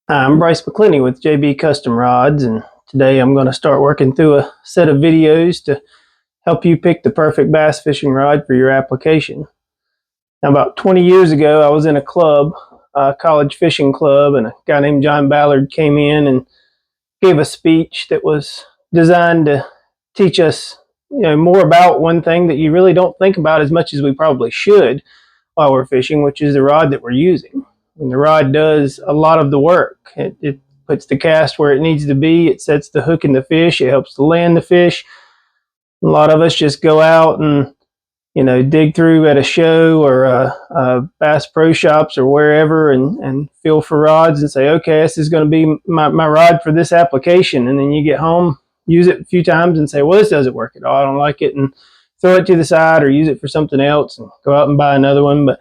Hi, I'm Bryce McClinney with JB Custom Rods, and today I'm going to start working through a set of videos to help you pick the perfect bass fishing rod for your application. Now, about 20 years ago, I was in a club, a college fishing club, and a guy named John Ballard came in and gave a speech that was designed to teach us, more about one thing that you really don't think about as much as we probably should while we're fishing, which is the rod that we're using. And the rod does a lot of the work. It puts the cast where it needs to be. It sets the hook in the fish. It helps to land the fish. A lot of us just go out and dig through at a show or Bass Pro Shops or wherever and feel for rods and say, okay, this is going to be my rod for this application. And then you get home, use it a few times and say, well, this doesn't work at all. I don't like it, and throw it to the side or use it for something else and go out and buy another one. But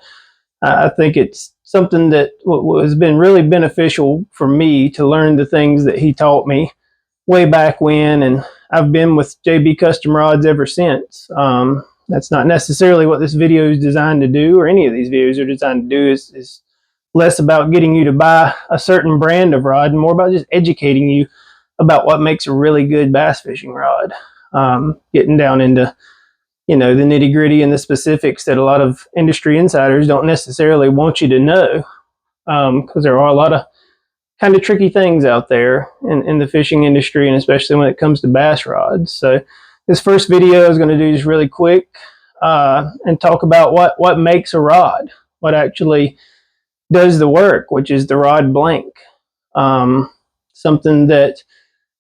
I think it's something that has been really beneficial for me to learn the things that he taught me way back when, and I've been with JB Custom Rods ever since. That's not necessarily what this video is designed to do, or any of these videos are designed to do. Is less about getting you to buy a certain brand of rod and more about just educating you about what makes a really good bass fishing rod. Getting down into the nitty gritty and the specifics that a lot of industry insiders don't necessarily want you to know, because there are a lot of kind of tricky things out there in the fishing industry, and especially when it comes to bass rods. So this first video I was going to do is really quick and talk about what makes a rod, what actually does the work, which is the rod blank. Something that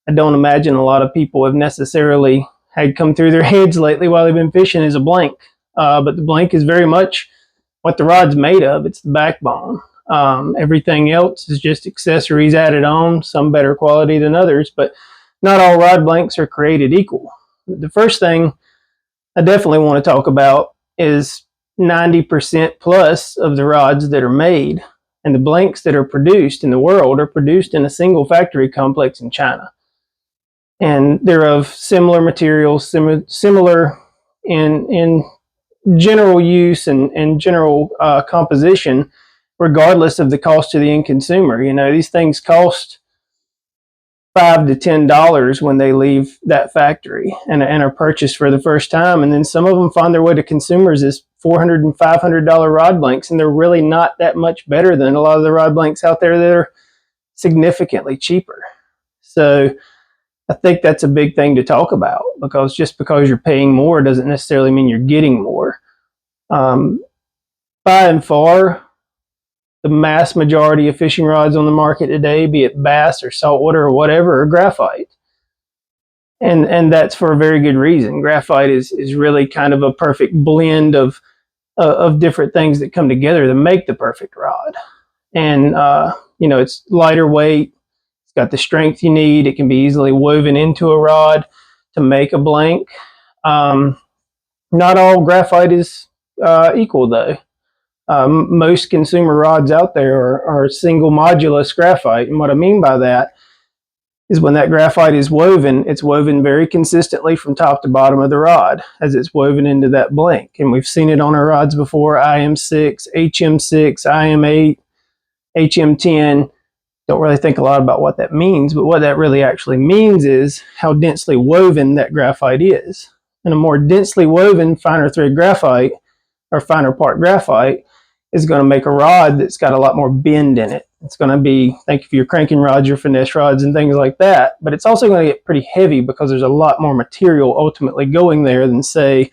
I don't imagine a lot of people have necessarily had come through their heads lately while they've been fishing is a blank. But the blank is very much what the rod's made of. It's the backbone. Everything else is just accessories added on, some better quality than others, but not all rod blanks are created equal. The first thing I definitely want to talk about is 90% plus of the rods that are made and the blanks that are produced in the world are produced in a single factory complex in China. And they're of similar materials, similar in general use and general composition, regardless of the cost to the end consumer. These things cost $5 to $10 when they leave that factory and are purchased for the first time, and then some of them find their way to consumers as $400 and $500 rod blanks, and they're really not that much better than a lot of the rod blanks out there that are significantly cheaper. So I think that's a big thing to talk about, because just because you're paying more doesn't necessarily mean you're getting more. By and far, the mass majority of fishing rods on the market today, be it bass or saltwater or whatever, are graphite. And that's for a very good reason. Graphite is really kind of a perfect blend of different things that come together to make the perfect rod. And, it's lighter weight. It's got the strength you need. It can be easily woven into a rod to make a blank. Not all graphite is equal, though. Most consumer rods out there are single modulus graphite. And what I mean by that is when that graphite is woven, it's woven very consistently from top to bottom of the rod as it's woven into that blank. And we've seen it on our rods before: IM6, HM6, IM8, HM10. Don't really think a lot about what that means, but what that really actually means is how densely woven that graphite is. And a more densely woven finer thread graphite, or finer part graphite, is going to make a rod that's got a lot more bend in it. It's going to be, think of your cranking rods, your finesse rods, and things like that. But it's also going to get pretty heavy because there's a lot more material ultimately going there than, say,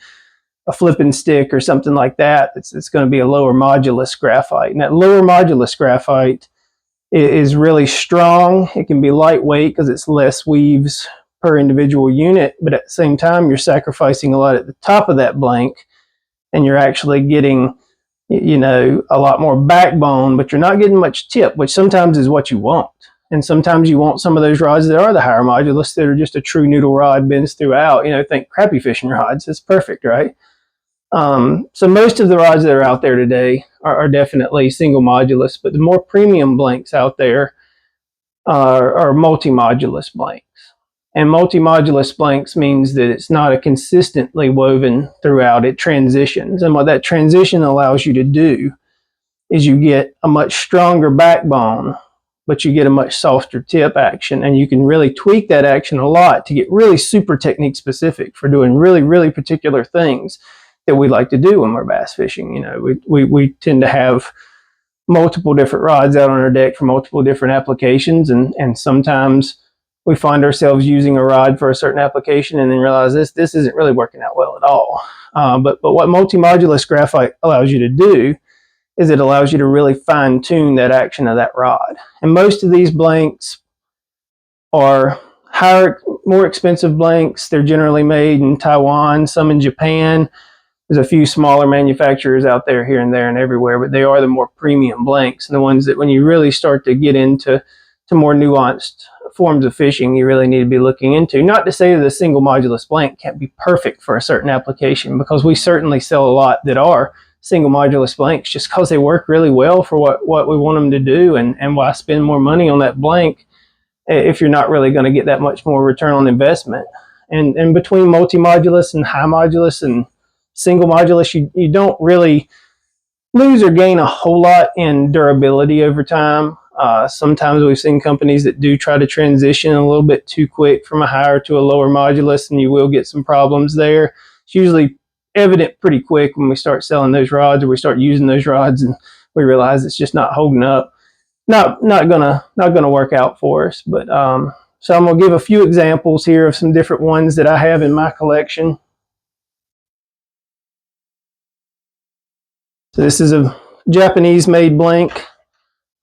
a flipping stick or something like that. It's going to be a lower modulus graphite. And that lower modulus graphite is really strong. It can be lightweight because it's less weaves per individual unit. But at the same time, you're sacrificing a lot at the top of that blank, and you're actually getting a lot more backbone, but you're not getting much tip, which sometimes is what you want. And sometimes you want some of those rods that are the higher modulus that are just a true noodle rod, bends throughout. Think crappie fishing rods. It's perfect, right? So most of the rods that are out there today are definitely single modulus, but the more premium blanks out there are multi-modulus blanks. And multi-modulus blanks means that it's not a consistently woven throughout, it transitions. And what that transition allows you to do is you get a much stronger backbone but you get a much softer tip action, and you can really tweak that action a lot to get really super technique specific for doing really, really particular things that we like to do when we're bass fishing. You know, we tend to have multiple different rods out on our deck for multiple different applications, and sometimes we find ourselves using a rod for a certain application and then realize this isn't really working out well at all. But what multi-modulus graphite allows you to do is it allows you to really fine tune that action of that rod. And most of these blanks are higher, more expensive blanks. They're generally made in Taiwan, some in Japan. There's a few smaller manufacturers out there here and there and everywhere, but they are the more premium blanks and the ones that when you really start to get into more nuanced forms of fishing, you really need to be looking into. Not to say that a single modulus blank can't be perfect for a certain application, because we certainly sell a lot that are single modulus blanks just because they work really well for what we want them to do, and why spend more money on that blank if you're not really going to get that much more return on investment. And between multi-modulus and high modulus and single modulus, you don't really lose or gain a whole lot in durability over time. Sometimes we've seen companies that do try to transition a little bit too quick from a higher to a lower modulus, and you will get some problems there. It's usually evident pretty quick when we start selling those rods or we start using those rods and we realize it's just not holding up. Not gonna work out for us. But so I'm gonna give a few examples here of some different ones that I have in my collection. So this is a Japanese made blank.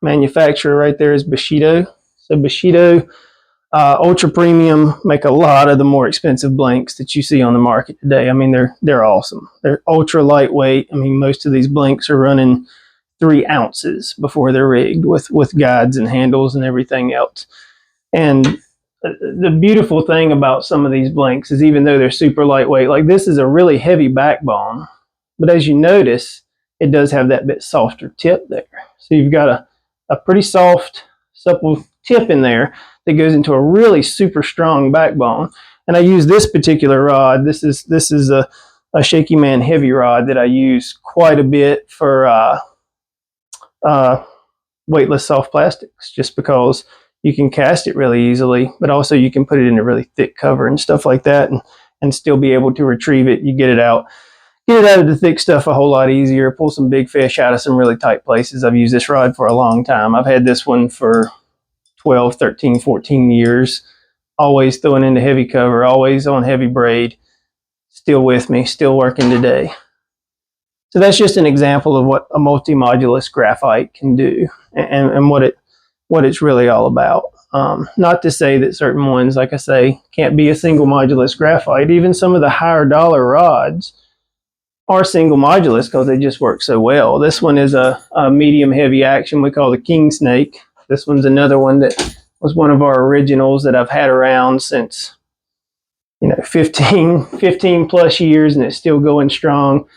Manufacturer right there is Bushido. So Bushido Ultra Premium make a lot of the more expensive blanks that you see on the market today. I mean, they're awesome. They're ultra lightweight. I mean, most of these blanks are running 3 ounces before they're rigged with guides and handles and everything else. And the beautiful thing about some of these blanks is even though they're super lightweight, like this is a really heavy backbone, but as you notice, it does have that bit softer tip there. So you've got a pretty soft, supple tip in there that goes into a really super strong backbone. And I use this particular rod. This is a Shaky Man heavy rod that I use quite a bit for weightless soft plastics, just because you can cast it really easily, but also you can put it in a really thick cover and stuff like that, and still be able to retrieve it. You get it out of the thick stuff a whole lot easier, pull some big fish out of some really tight places. I've used this rod for a long time. I've had this one for 12, 13, 14 years, always throwing into heavy cover, always on heavy braid, still with me, still working today. So that's just an example of what a multi-modulus graphite can do and what it's really all about. Not to say that certain ones, like I say, can't be a single modulus graphite. Even some of the higher dollar rods are single modulus because they just work so well. This one is a medium heavy action we call the King Snake. This one's another one that was one of our originals that I've had around since 15 plus years, and it's still going strong.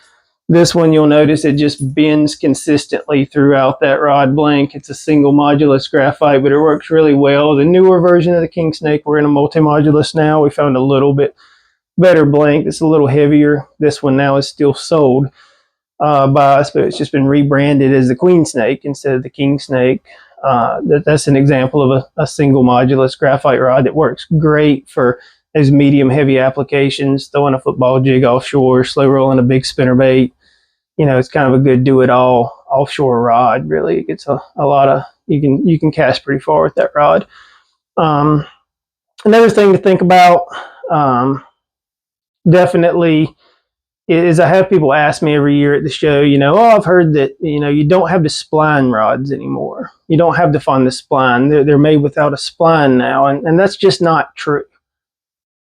This one, you'll notice it just bends consistently throughout that rod blank. It's a single modulus graphite, but it works really well. The newer version of the King Snake, we're in a multi-modulus now. We found a little bit better blank that's a little heavier. This one now is still sold by us, but it's just been rebranded as the Queen Snake instead of the King Snake. That's an example of a single modulus graphite rod that works great for those medium heavy applications, throwing a football jig offshore, slow rolling a big spinnerbait. It's kind of a good do-it-all offshore rod. Really, it gets a lot of, you can cast pretty far with that rod. Another thing to think about, definitely, is I have people ask me every year at the show, I've heard that, you don't have the spline rods anymore. You don't have to find the spline. They're made without a spline now, and that's just not true.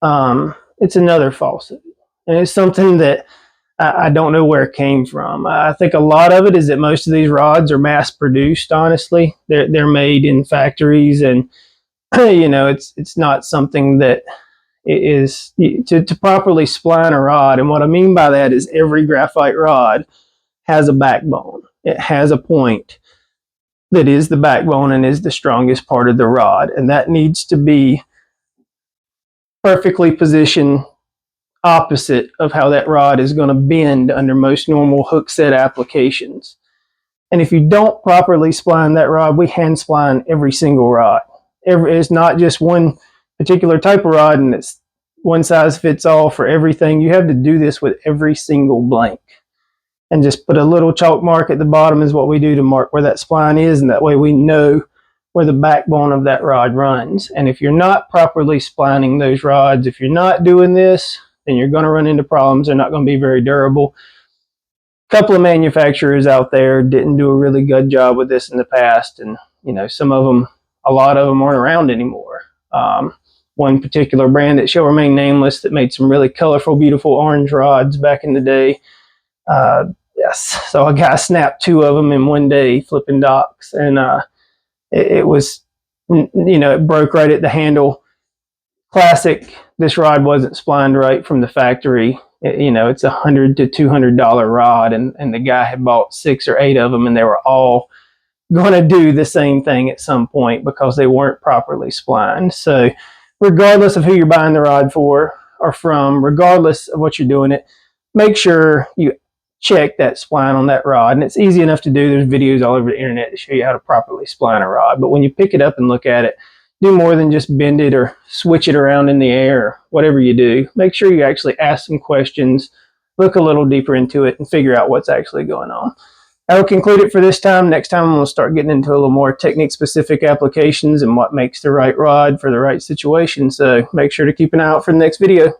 It's another falsehood, and it's something that I don't know where it came from. I think a lot of it is that most of these rods are mass produced. Honestly, they're made in factories, and it's not something that is to properly spline a rod. And what I mean by that is every graphite rod has a backbone. It has a point that is the backbone and is the strongest part of the rod, and that needs to be perfectly positioned opposite of how that rod is going to bend under most normal hook set applications. And if you don't properly spline that rod, we hand spline every single rod. It's not just one particular type of rod and it's one size fits all for everything. You have to do this with every single blank. And just put a little chalk mark at the bottom is what we do to mark where that spline is, and that way we know where the backbone of that rod runs. And if you're not properly splining those rods, if you're not doing this, then you're going to run into problems. They're not going to be very durable. A couple of manufacturers out there didn't do a really good job with this in the past, and some of them, a lot of them aren't around anymore. One particular brand that shall remain nameless that made some really colorful, beautiful orange rods back in the day. Yes, so a guy snapped 2 of them in one day flipping docks, and it was, it broke right at the handle. Classic. This rod wasn't splined right from the factory. It's $100 to $200 rod, and the guy had bought 6 or 8 of them, and they were all going to do the same thing at some point because they weren't properly splined. So regardless of who you're buying the rod for or from, regardless of what you're doing it, make sure you check that spline on that rod. And it's easy enough to do. There's videos all over the internet to show you how to properly spline a rod. But when you pick it up and look at it, do more than just bend it or switch it around in the air or whatever you do. Make sure you actually ask some questions, look a little deeper into it, and figure out what's actually going on. That'll conclude it for this time. Next time, I'm going to start getting into a little more technique-specific applications and what makes the right rod for the right situation. So make sure to keep an eye out for the next video.